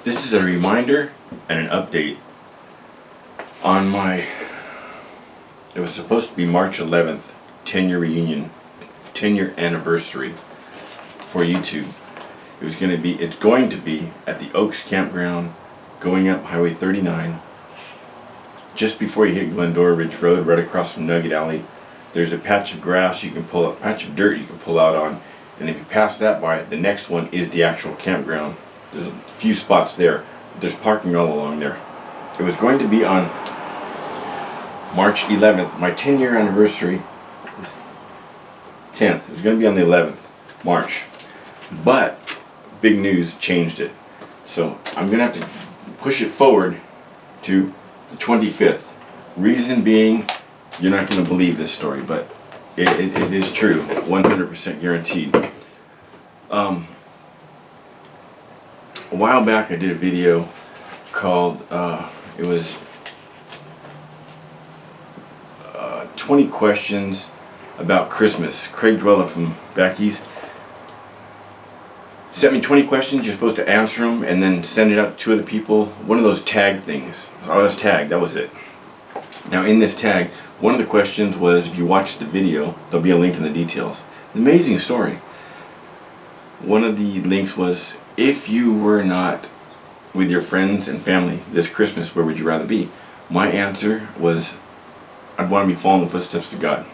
This is a reminder and an update on my, it was supposed to be March 11th, 10-year reunion, 10-year anniversary for YouTube. It's going to be at the Oaks Campground going up Highway 39. Just before you hit Glendora Ridge Road, right across from Nugget Alley, there's a patch of grass you can pull up, patch of dirt you can pull out on, and if you pass that by, the next one is the actual campground. There's a few spots there, but there's parking all along there. It was going to be on March 11th, my 10-year anniversary is 10th. It was going to be on the 11th, March. But big news changed it. So I'm going to have to push it forward to the 25th. Reason being, you're not going to believe this story, but it is true, 100% guaranteed. A while back I did a video called, it was 20 questions about Christmas. Craig Dweller from back east sent me 20 questions. You're supposed to answer them and then send it out to two other people. One of those tag things. I was tagged, that was it. Now in this tag, one of the questions was, if you watch the video, there'll be a link in the details. Amazing story. One of the links was, if you were not with your friends and family this Christmas, where would you rather be? My answer was, I'd want to be following the footsteps of God.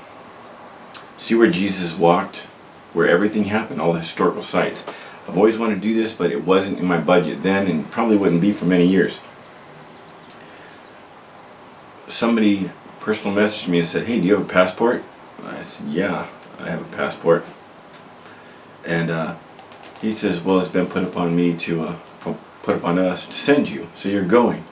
See where Jesus walked, where everything happened, all the historical sites. I've always wanted to do this, but it wasn't in my budget then, and probably wouldn't be for many years. Somebody personal messaged me and said, hey, do you have a passport? I said, yeah, I have a passport. And he says, well, it's been put upon me to, put upon us to send you, so you're going.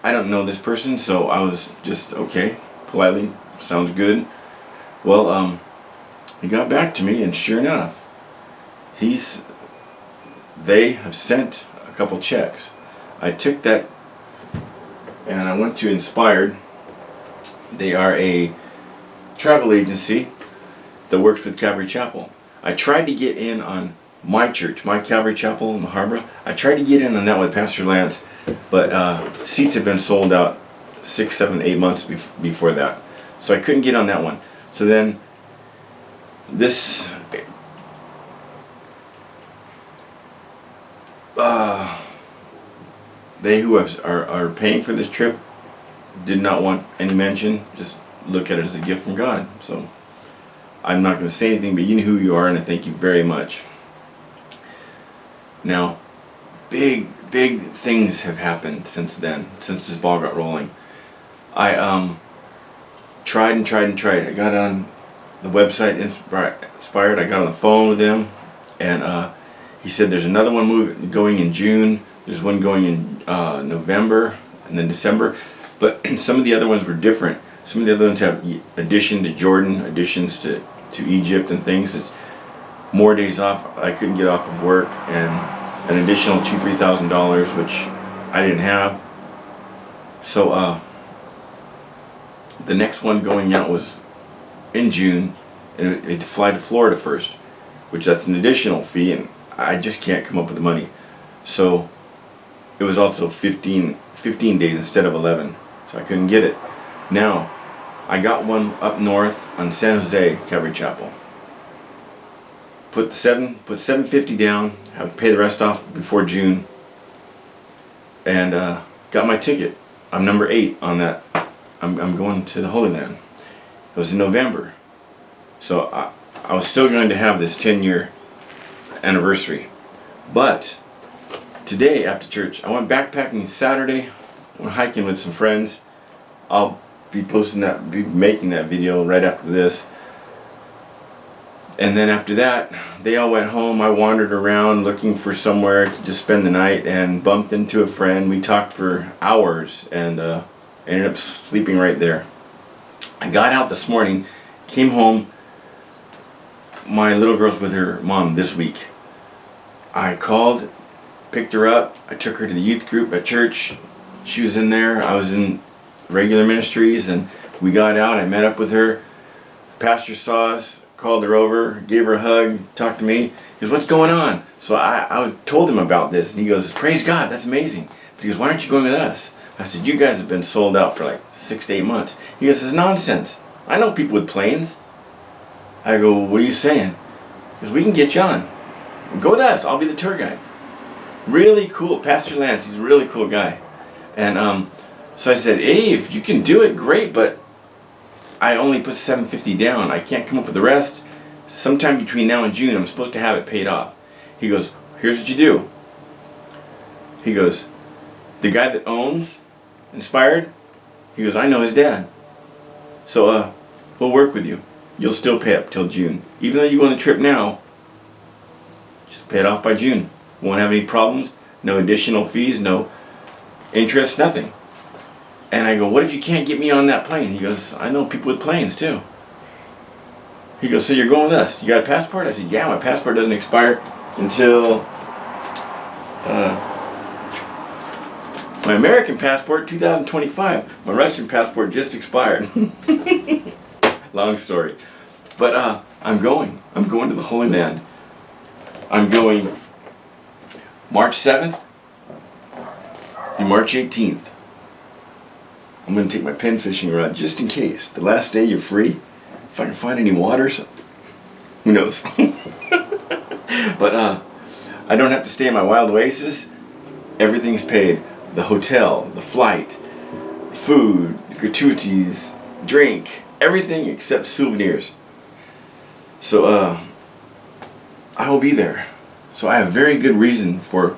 I don't know this person, so I was just, okay, politely, sounds good. Well, he got back to me, and sure enough, they have sent a couple checks. I took that and I went to Inspired. They are a travel agency that works with Calvary Chapel. I tried to get in on my church, my Calvary Chapel in the Harbor. I tried to get in on that with Pastor Lance, but seats have been sold out 6, 7, 8 months before that. So I couldn't get on that one. So then this they who are paying for this trip did not want any mention. Just look at it as a gift from God. So I'm not going to say anything, but you know who you are, and I thank you very much. Now, big things have happened since then, since this ball got rolling. I tried and tried and tried. I got on the website Inspired. I got on the phone with him, and he said there's another one going in June. There's one going in November and then December. But some of the other ones were different. Some of the other ones have addition to Jordan, additions to Egypt and things. It's more days off. I couldn't get off of work, and an additional $2,000-3,000, which I didn't have. So the next one going out was in June, and it had to fly to Florida first, which that's an additional fee, and I just can't come up with the money. So it was also 15 days instead of 11, so I couldn't get it. Now I got one up north on San Jose Calvary Chapel. Put $750 down, have to pay the rest off before June, and got my ticket. I'm number 8 on that. I'm going to the Holy Land. It was in November, so I was still going to have this 10-year anniversary. But today after church, I went backpacking Saturday. I went hiking with some friends. I'll be making that video right after this. And then after that, they all went home. I wandered around looking for somewhere to just spend the night and bumped into a friend. We talked for hours and ended up sleeping right there. I got out this morning, came home. My little girl's with her mom this week. I called, picked her up. I took her to the youth group at church. She was in there. I was in regular ministries, and we got out. I met up with her. The pastor saw us. called her over, gave her a hug, talked to me. He goes, what's going on? So I told him about this, and he goes, praise God, that's amazing. But he goes, why aren't you going with us? I said, you guys have been sold out for like 6 to 8 months. He goes, it's nonsense. I know people with planes. I go, what are you saying? He goes, we can get you on. Go with us, I'll be the tour guide. Really cool, Pastor Lance, he's a really cool guy. And so I said, hey, if you can do it, great, but I only put $750 down. I can't come up with the rest. Sometime between now and June, I'm supposed to have it paid off. He goes, here's what you do. He goes, the guy that owns Inspired, he goes, I know his dad. So we'll work with you. You'll still pay up till June. Even though you go on the trip now, just pay it off by June. Won't have any problems, no additional fees, no interest, nothing. And I go, what if you can't get me on that plane? He goes, I know people with planes too. He goes, so you're going with us? You got a passport? I said, yeah, my passport doesn't expire until my American passport, 2025. My Russian passport just expired. Long story. But I'm going to the Holy Land. I'm going March 7th through March 18th. I'm going to take my pen fishing rod just in case. The last day you're free. If I can find any water, so who knows. But I don't have to stay in my wild oasis. Everything's paid. The hotel, the flight, food, the gratuities, drink, everything except souvenirs. So I will be there. So I have very good reason for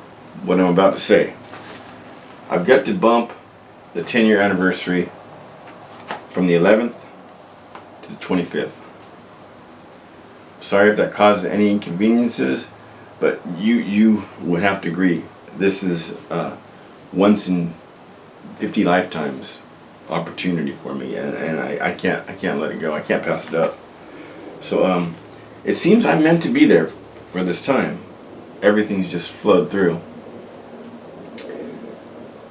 what I'm about to say. I've got to bump the 10-year anniversary from the 11th to the 25th. Sorry if that causes any inconveniences, but you would have to agree. This is once in 50 lifetimes opportunity for me, and I can't let it go. I can't pass it up. So it seems I'm meant to be there for this time. Everything's just flowed through.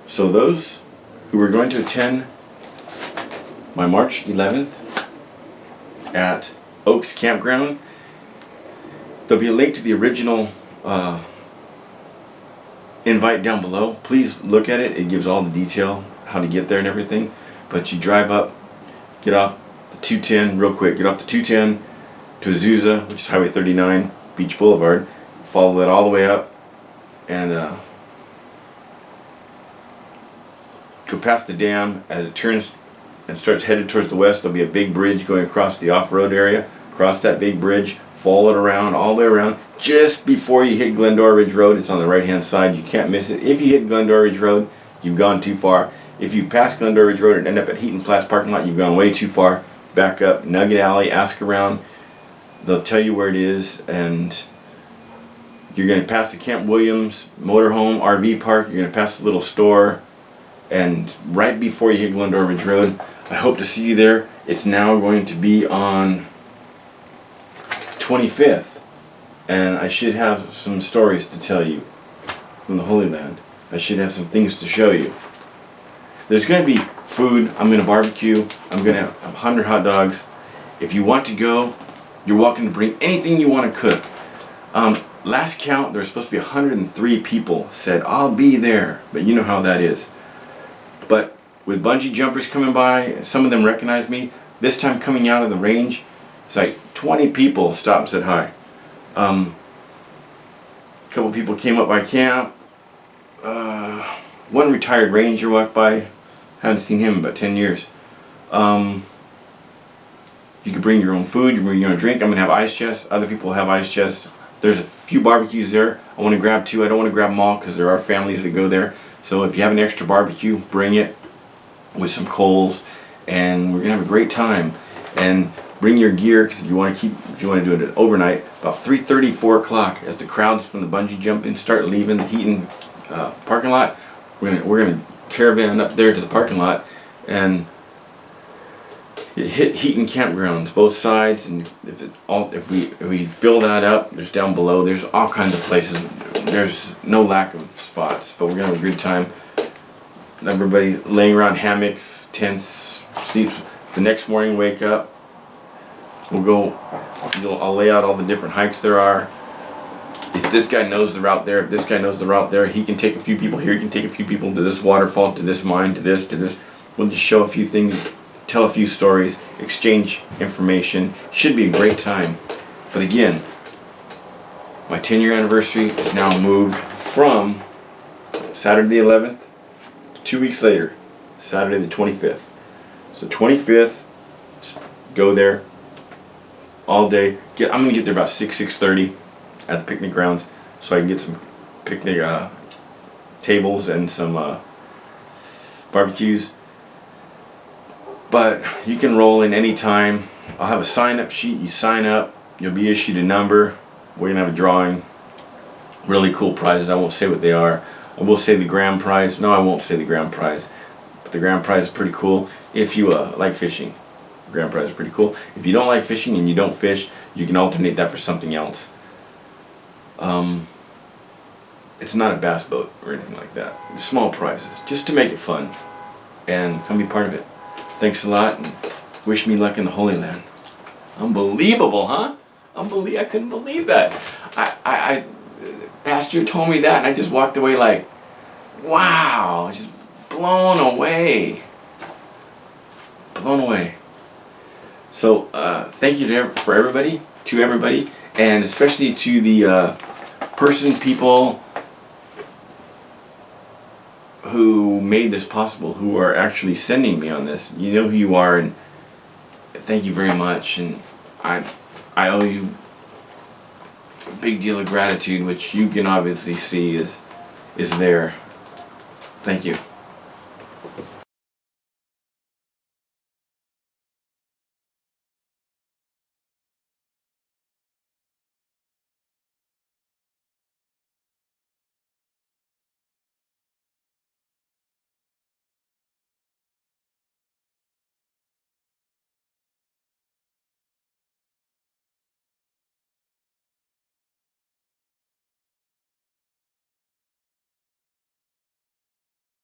So those who are going to attend my March 11th at Oaks Campground, there'll be a link to the original invite down below. Please look at it. It gives all the detail, how to get there and everything. But you drive up, get off the 210 real quick, get off the 210 to Azusa, which is Highway 39, Beach Boulevard. Follow that all the way up and go past the dam. As it turns and starts headed towards the west, there'll be a big bridge going across the off-road area. Cross that big bridge, follow it around, all the way around. Just before you hit Glendora Ridge Road, it's on the right-hand side. You can't miss it. If you hit Glendora Ridge Road, you've gone too far. If you pass Glendora Ridge Road and end up at Heaton Flats parking lot, you've gone way too far. Back up, Nugget Alley, ask around. They'll tell you where it is, and you're going to pass the Camp Williams motorhome RV park. You're going to pass the little store, and right before you hit Glendora Ridge Road, I hope to see you there. It's now going to be on 25th, and I should have some stories to tell you from the Holy Land. I should have some things to show you. There's going to be food. I'm going to barbecue. I'm going to have 100 hot dogs. If you want to go, you're welcome to bring anything you want to cook. Last count, there were supposed to be 103 people said, I'll be there. But you know how that is. But with bungee jumpers coming by, some of them recognized me. This time coming out of the range, it's like 20 people stopped and said hi. A couple people came up by camp. One retired ranger walked by. Haven't seen him in about 10 years. You can bring your own food, you can bring your own drink. I'm going to have ice chests. Other people have ice chests. There's a few barbecues there. I want to grab 2. I don't want to grab them all because there are families that go there. So if you have an extra barbecue, bring it with some coals, and we're going to have a great time. And bring your gear, because if you want to do it overnight, about 3:30, 4 o'clock, as the crowds from the bungee jumping start leaving the Heaton parking lot, we're gonna caravan up there to the parking lot, and you hit Heaton campgrounds, both sides. And if we fill that up, there's down below. There's all kinds of places. There's no lack of spots, but we're gonna have a good time. Everybody laying around hammocks, tents, sleeps. The next morning, wake up. We'll go, I'll lay out all the different hikes there are. If this guy knows the route there, if this guy knows the route there, he can take a few people here, he can take a few people to this waterfall, to this mine, to this, to this. We'll just show a few things, tell a few stories, exchange information. Should be a great time. But again, my 10-year anniversary is now moved from Saturday the 11th to 2 weeks later, Saturday the 25th. So 25th, go there all day. I'm going to get there about 6:30 at the picnic grounds so I can get some picnic tables and some barbecues. But you can roll in any time. I'll have a sign-up sheet. You sign up, you'll be issued a number. We're going to have a drawing. Really cool prizes. I won't say what they are. I will say the grand prize. No, I won't say the grand prize. But the grand prize is pretty cool if you like fishing. The grand prize is pretty cool. If you don't like fishing and you don't fish, you can alternate that for something else. It's not a bass boat or anything like that. Small prizes, just to make it fun. And come be part of it. Thanks a lot, and wish me luck in the Holy Land. Unbelievable, huh? I couldn't believe that. Pastor told me that, and I just walked away like, wow, just blown away. Blown away. So, thank you to everybody, and especially to the people who made this possible, who are actually sending me on this. You know who you are, and thank you very much. And I owe you a big deal of gratitude, which you can obviously see is there. Thank you.